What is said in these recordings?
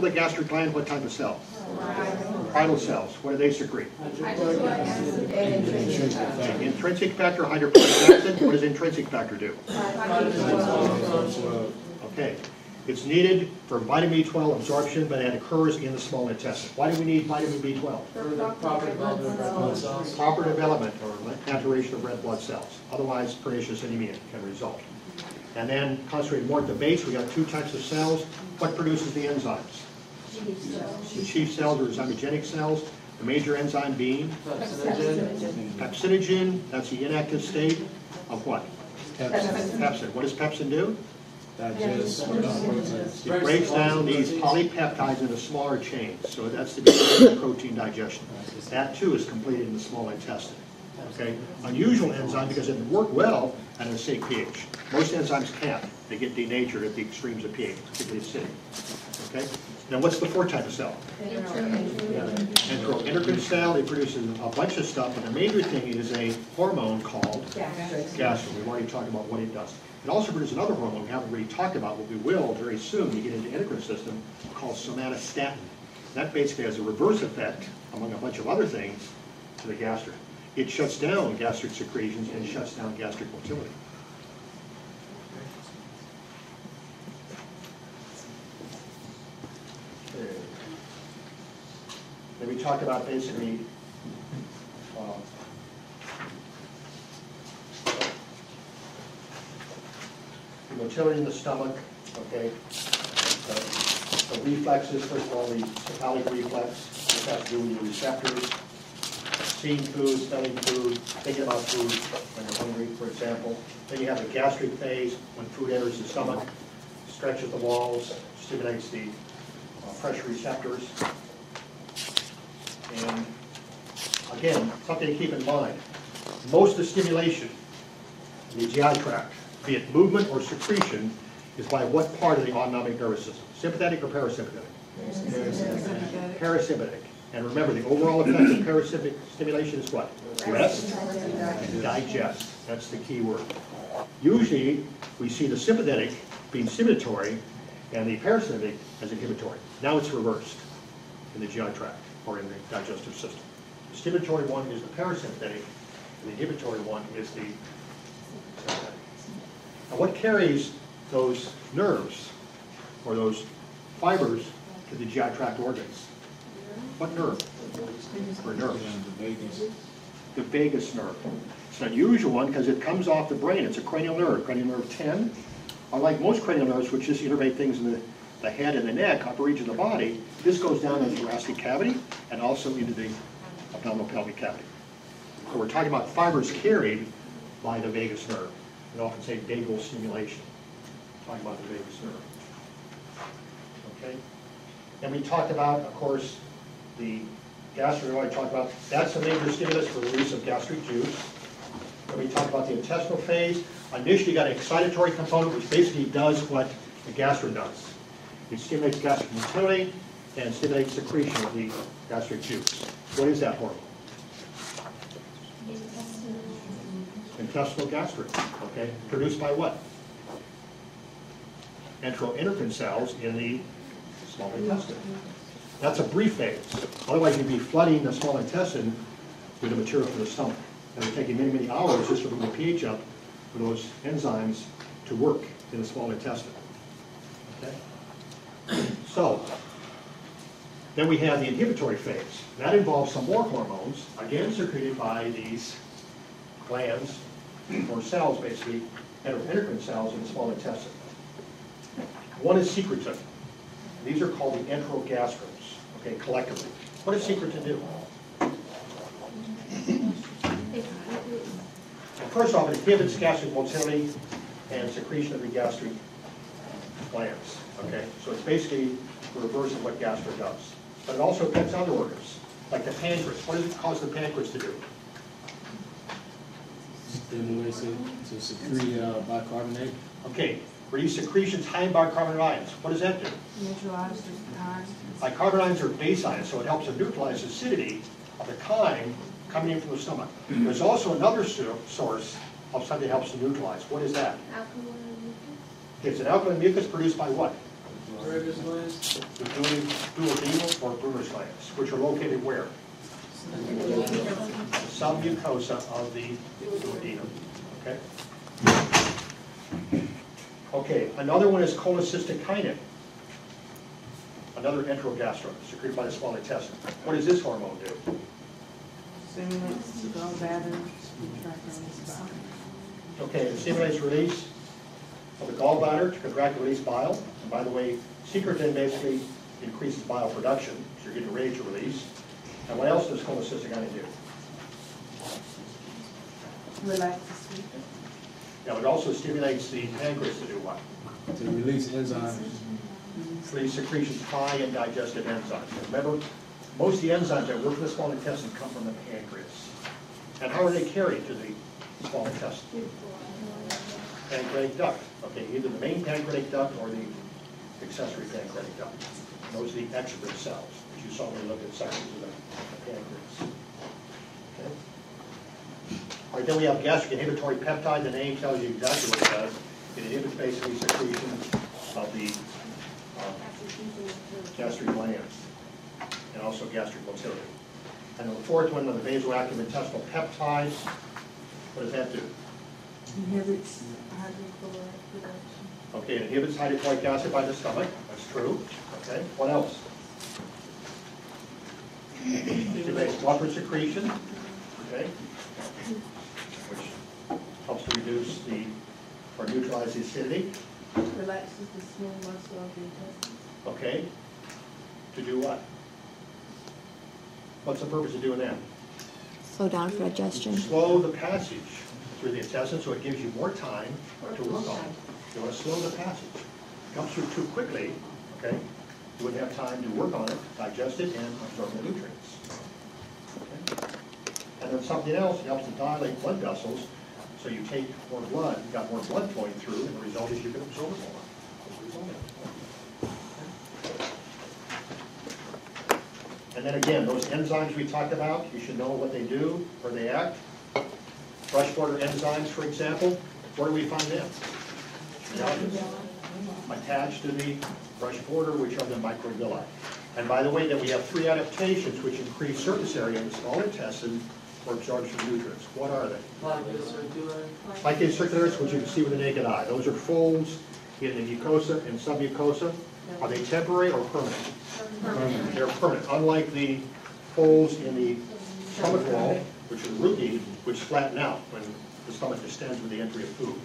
The gastric gland, what type of cell? Idle cells. What do they secrete? Intrinsic factor, hydrochloric acid. What does intrinsic factor do? Okay. It's needed for vitamin B12 absorption, but it occurs in the small intestine. Why do we need vitamin B12? For the proper development of red blood cells. Proper development or maturation of red blood cells. Otherwise, pernicious anemia can result. And then, concentrated more at the base, we got two types of cells. What produces the enzymes? The chief cells are zymogenic cells. The major enzyme being? Pepsinogen. That's the inactive state of what? Pepsin. What does pepsin do? It breaks down these polypeptides into smaller chains. So that's the beginning of protein digestion. That too is completed in the small intestine. Okay? Unusual enzyme because it work well at an acidic pH. Most enzymes can't. They get denatured at the extremes of pH, particularly acidic. Okay? Now what's the fourth type of cell? Enteroendocrine cell. It produces a bunch of stuff, but the major thing is a hormone called gastrin. We've already talked about what it does. It also produces another hormone we haven't really talked about, but we will very soon when you get into the endocrine system, called somatostatin. That basically has a reverse effect, among a bunch of other things, to the gastrin. It shuts down gastric secretions and shuts down gastric motility. Okay. Then we talk about basically motility in the stomach, okay. The reflexes, first of all, the cephalic reflex, this has to do with your receptors, seeing food, smelling food, thinking about food when you're hungry, for example. Then you have the gastric phase, when food enters the stomach, stretches the walls, stimulates the pressure receptors. And again, something to keep in mind, most of the stimulation in the GI tract, be it movement or secretion, is by what part of the autonomic nervous system? Sympathetic or parasympathetic? Parasympathetic. And remember, the overall effect of parasympathetic stimulation is what? Rest and digest. That's the key word. Usually, we see the sympathetic being stimulatory and the parasympathetic as inhibitory. Now it's reversed in the GI tract or in the digestive system. The stimulatory one is the parasympathetic, and the inhibitory one is the sympathetic. Now, what carries those nerves, or those fibers, to the GI tract organs? What nerve? Or nerves? The vagus nerve. It's an unusual one because it comes off the brain. It's a cranial nerve 10. Unlike most cranial nerves, which just innervate things in the head and the neck, upper region of the body, this goes down in the thoracic cavity and also into the abdominal pelvic cavity. So we're talking about fibers carried by the vagus nerve. We often say vagal stimulation. Talking about the vagus nerve. Okay? And we talked about, of course, the gastric, we already talked about, that's a major stimulus for release of gastric juice. And we talked about the intestinal phase. Initially, you got an excitatory component, which basically does what the gastrin does. It stimulates gastric motility and stimulates secretion of the gastric juice. What is that hormone? Intestinal gastrin, okay? Produced by what? Enteroendocrine cells in the small intestine. That's a brief phase. Otherwise, you'd be flooding the small intestine with the material from the stomach. And it's taking many, many hours just to bring the pH up for those enzymes to work in the small intestine. Okay? So, then we have the inhibitory phase. That involves some more hormones, again secreted by these glands, or cells basically, enteroendocrine cells in the small intestine. One is secretin. These are called the enterogastrins, okay, collectively. What does secretin do? Well, first off, it inhibits gastric motility and secretion of the gastric glands, okay? So it's basically the reverse of what gastrin does. But it also affects other organs, like the pancreas. What does it cause the pancreas to do? Stimulates it to secrete bicarbonate. Okay, release secretions high in bicarbonate ions. What does that do? Neutralize the chyme. Bicarbonate ions are base ions, so it helps to neutralize the acidity of the chyme coming in from the stomach. There's also another source of something that helps to neutralize. What is that? Alkaline mucus. It's an alkaline mucus produced by what? Varicose glands. The Villi which are located where? The submucosa of the duodenum. Okay? Okay, another one is cholecystokinin. Another enterogastric, secreted by the small intestine. What does this hormone do? Stimulates the gallbladder, contract bile. Okay, it stimulates release of the gallbladder to contract and release bile. And by the way, secretin basically increases bile production, so you're getting ready to release. And what else does cholecystokinin do? Relax the sleep. Now, it also stimulates the pancreas to do what? To release enzymes. Release secretions high in digestive enzymes. Remember, most of the enzymes that work in the small intestine come from the pancreas. And how are they carried to the small intestine? Pancreatic duct. Okay, either the main pancreatic duct or the accessory pancreatic duct. Those are the exocrine cells, which you saw when we looked at sections of the pancreas. Okay. All right, then we have gastric inhibitory peptide. The name tells you exactly what it does. It inhibits basically secretion of the gastric glands and also gastric motility. And the fourth one, the vasoactive intestinal peptide, what does that do? Inhibits hydrochloride production. Okay, it inhibits hydrochloric acid by the stomach. That's true. Okay, what else? Stimulates water secretion. Okay, which helps to reduce the or neutralize the acidity. Relaxes the small muscle of the intestines. Okay, to do what? What's the purpose of doing that? Slow down for digestion. Slow the passage through the intestine so it gives you more time to work on it. You want to slow the passage. It comes through too quickly, okay? You wouldn't have time to work on it, digest it, and absorb the nutrients. Okay? And then something else, it helps to dilate blood vessels, so you take more blood, you've got more blood flowing through, and the result is you can absorb it more. That's the result. And then again, those enzymes we talked about, you should know what they do, where they act. Brush border enzymes, for example, where do we find them? Attached to the brush border, which are the microvilli. And by the way, then we have three adaptations which increase surface area in the small intestine for absorption of nutrients. What are they? Plicae circularis, which you can see with the naked eye. Those are folds in the mucosa and submucosa. Are they temporary or permanent? Permanent. They're permanent, unlike the folds in the stomach wall, which are rooty, which flatten out when the stomach distends with the entry of food.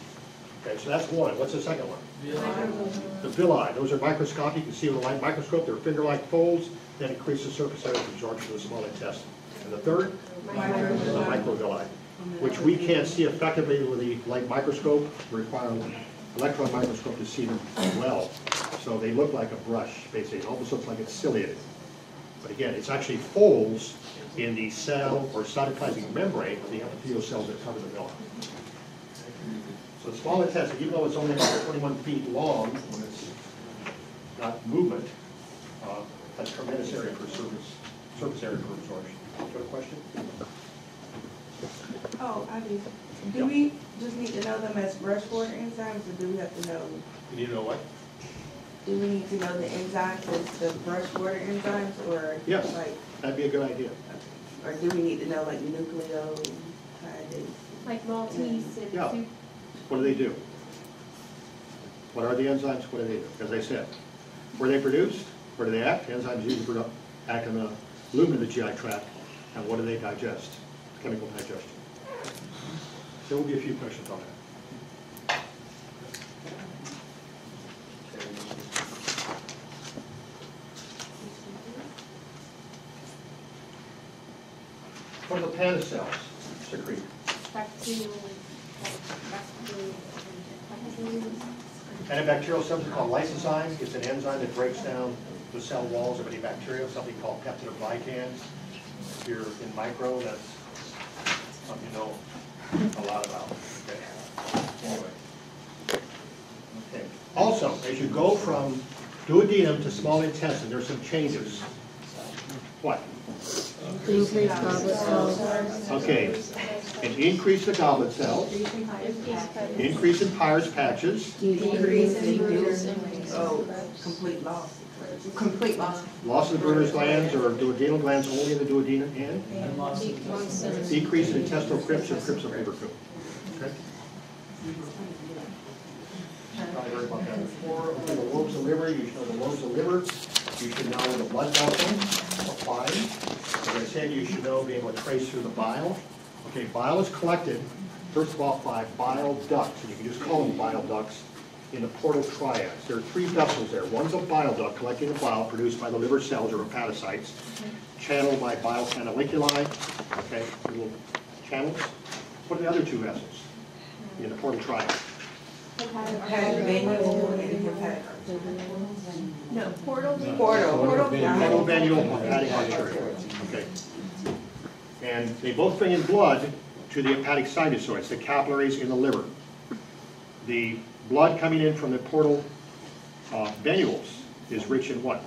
Okay, so that's one. What's the second one? The villi. Those are microscopic. You can see with a light microscope. They're finger-like folds that increase the surface area of absorption of the small intestine. And the third? The microvilli, which we can't see effectively with the light microscope. We require an electron microscope to see them well. So they look like a brush, basically. It almost looks like it's ciliated. But again, it's actually folds in the cell or cytoplasmic membrane of the epithelial cells that cover the villi. So the small intestine, even though it's only about 21 feet long when it's not movement, has tremendous area for surface area for absorption. Do you have a question? Oh, I do. Do we just need to know them as brush border enzymes, or do we have to know? You need to know what? Do we need to know the enzymes as the brush border enzymes, or Yes, like, that'd be a good idea. or do we need to know like nucleotide? Like Maltese and Yeah. soup. What do they do? What are the enzymes? What do they do? As I said, where they produced, where do they act? Enzymes usually act in the lumen of the GI tract, and what do they digest? Chemical digestion. There will be a few questions on that. What do the Panna cells secrete? Bacterial. And a bacterial substance called lysozyme. It's an enzyme that breaks down the cell walls of any bacteria, something called peptidoglycans. If you're in micro, that's something you know a lot about. Okay. Anyway. Okay. Also, as you go from duodenum to small intestine, there's some changes. What? Increase goblet cells. Okay. An increase in goblet cells, increase in Peyer's patches, Decrease in use, oh, complete loss. Complete loss. Loss of the Brunner's glands or duodenal glands only in the duodenum and And loss of decrease in intestinal crypts or crypts of Habercomb. Okay? Probably heard about that before. Okay, the lobes of the liver, you should know the lobes of the liver. You should know the blood vessels applying. As I said, you should know being able to trace through the bile. Okay, bile is collected, first of all, by bile ducts, and you can just call them bile ducts, in the portal triads. There are three vessels there. One's a bile duct collecting the bile produced by the liver cells or hepatocytes, channeled by bile canaliculi, okay, little channels. What are the other two vessels in the portal triad? Hepatic venule and hepatic. No, portal. Portal. Portal venule, hepatic arterial. Okay. And they both bring in blood to the hepatic sinusoids, the capillaries in the liver. The blood coming in from the portal venules is rich in what?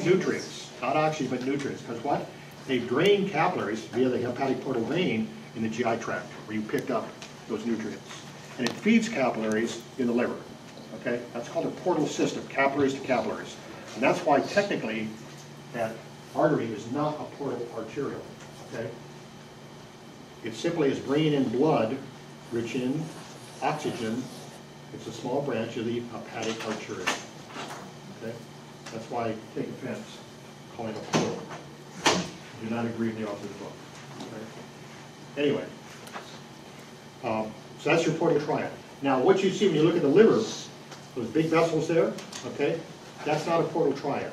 Nutrients. Not oxygen, but nutrients. Because what? They drain capillaries via the hepatic portal vein in the GI tract, where you picked up those nutrients. And it feeds capillaries in the liver. Okay? That's called a portal system, capillaries to capillaries. And that's why technically that artery is not a portal arterial. Okay? It simply is bringing in blood rich in oxygen. It's a small branch of the hepatic arterial. Okay? That's why I take offense calling it a portal. I do not agree with the author of the book. Okay? Anyway, so that's your portal triad. Now, what you see when you look at the liver, those big vessels there, okay, that's not a portal triad.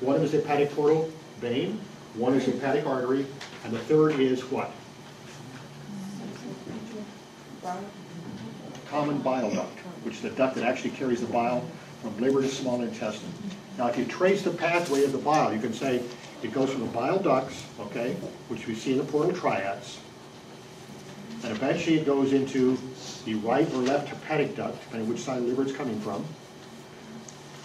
One of them is the hepatic portal vein, one is the hepatic artery, and the third is what? Common bile duct, which is the duct that actually carries the bile from liver to small intestine. Now, if you trace the pathway of the bile, you can say it goes from the bile ducts, okay, which we see in the portal triads, and eventually it goes into the right or left hepatic duct, depending on which side of the liver it's coming from,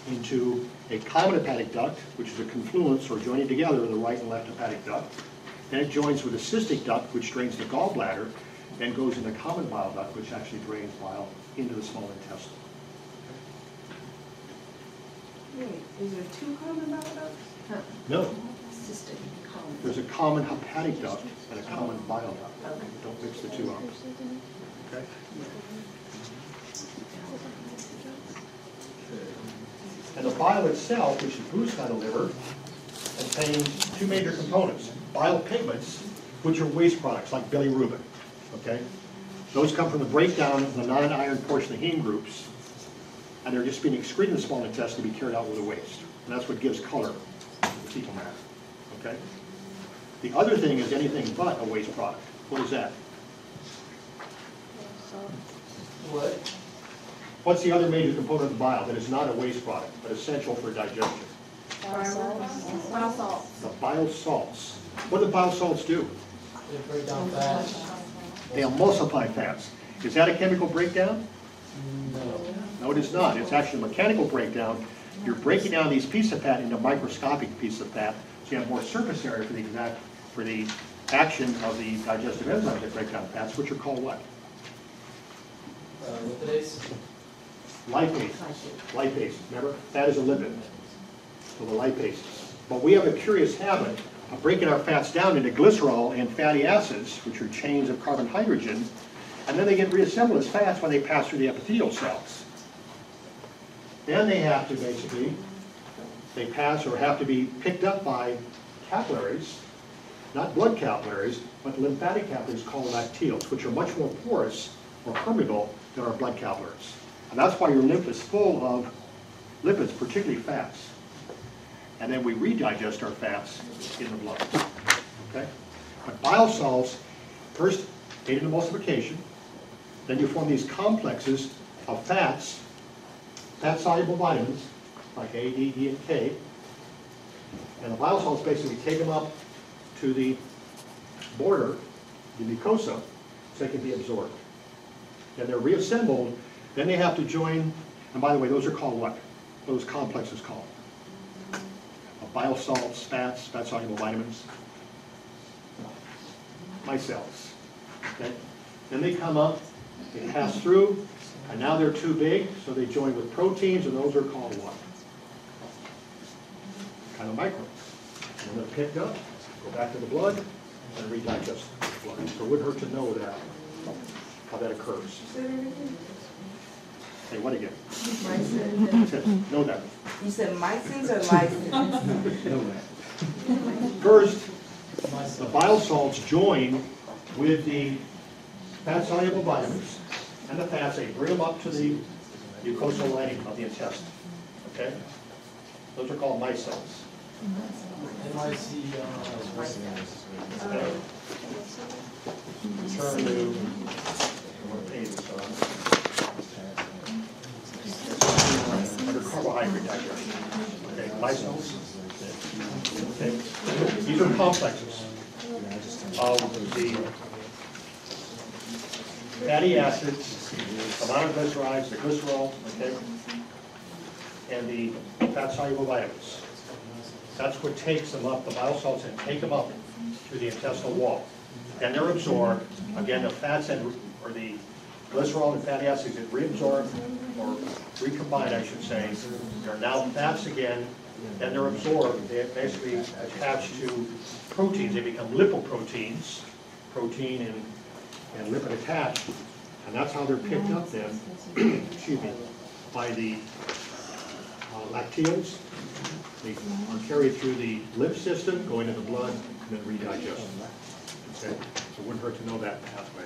into a common hepatic duct, which is a confluence or joining together of the right and left hepatic duct. Then it joins with a cystic duct, which drains the gallbladder, then goes into common bile duct, which actually drains bile into the small intestine. Wait, is there two common bile ducts? No. There's a common hepatic duct and a common bile duct. Don't mix the two up. Okay? And the bile itself, which is produced by the liver, contains two major components. Bile pigments, which are waste products like bilirubin. Okay? Those come from the breakdown of the non-iron portion of the heme groups, and they're just being excreted in the small intestine to be carried out with the waste. And that's what gives color to the fecal matter. Okay? The other thing is anything but a waste product. What is that? what? What's the other major component of the bile that is not a waste product, but essential for digestion? Bile salts. The bile salts. What do the bile salts do? They break down fat? They emulsify fats. Is that a chemical breakdown? No. No, it is not. It's actually a mechanical breakdown. You're breaking down these pieces of fat into microscopic pieces of fat, so you have more surface area for the action of the digestive enzymes that break down fats, which are called what? Lipidase? Lipase. Lipase. Remember? Fat is a lipid. So the lipase. But we have a curious habit of breaking our fats down into glycerol and fatty acids, which are chains of carbon hydrogen, and then they get reassembled as fats when they pass through the epithelial cells. Then they have to basically, they pass or have to be picked up by capillaries, not blood capillaries, but lymphatic capillaries called lacteals, which are much more porous or permeable than our blood capillaries. And that's why your lymph is full of lipids, particularly fats. And then we redigest our fats in the blood. Okay? But bile salts, first aid in emulsification, then you form these complexes of fats, fat-soluble vitamins, like A, D, E, and K, and the bile salts basically take them up to the border, the mucosa, so they can be absorbed. Then they're reassembled, then they have to join, and by the way, those are called what? Those complexes called? Bile salts, fats, fat-soluble vitamins, micelles. Okay? Then they come up, they pass through, and now they're too big, so they join with proteins, and those are called what? and the microbes. And when they're picked up, go back to the blood and redigest the blood. So it wouldn't hurt to know that, how that occurs. Hey, what again? Know that. You said mycins or lysins? Know that. First, the bile salts join with the fat-soluble vitamins and the fats. They bring them up to the mucosal lining of the intestine. Okay? Those are called micelles. MIC, Turn to, what page is on? Under carbohydrate digestion. Okay, micelles. Okay, these are complexes of the fatty acids, the monoglycerides, the glycerol, okay, and the fat-soluble vitamins. That's what takes them up, the bile salts, and take them up through the intestinal wall. Then they're absorbed. Again, the fats or the glycerol and fatty acids get reabsorbed, or recombined, I should say. They're now fats again. Then they're absorbed. They basically attach to proteins. They become lipoproteins, protein and lipid attached. And that's how they're picked up then, excuse me, by the lacteals. They are carried through the lymph system, go into the blood, and then redigested. Okay? So it wouldn't hurt to know that pathway.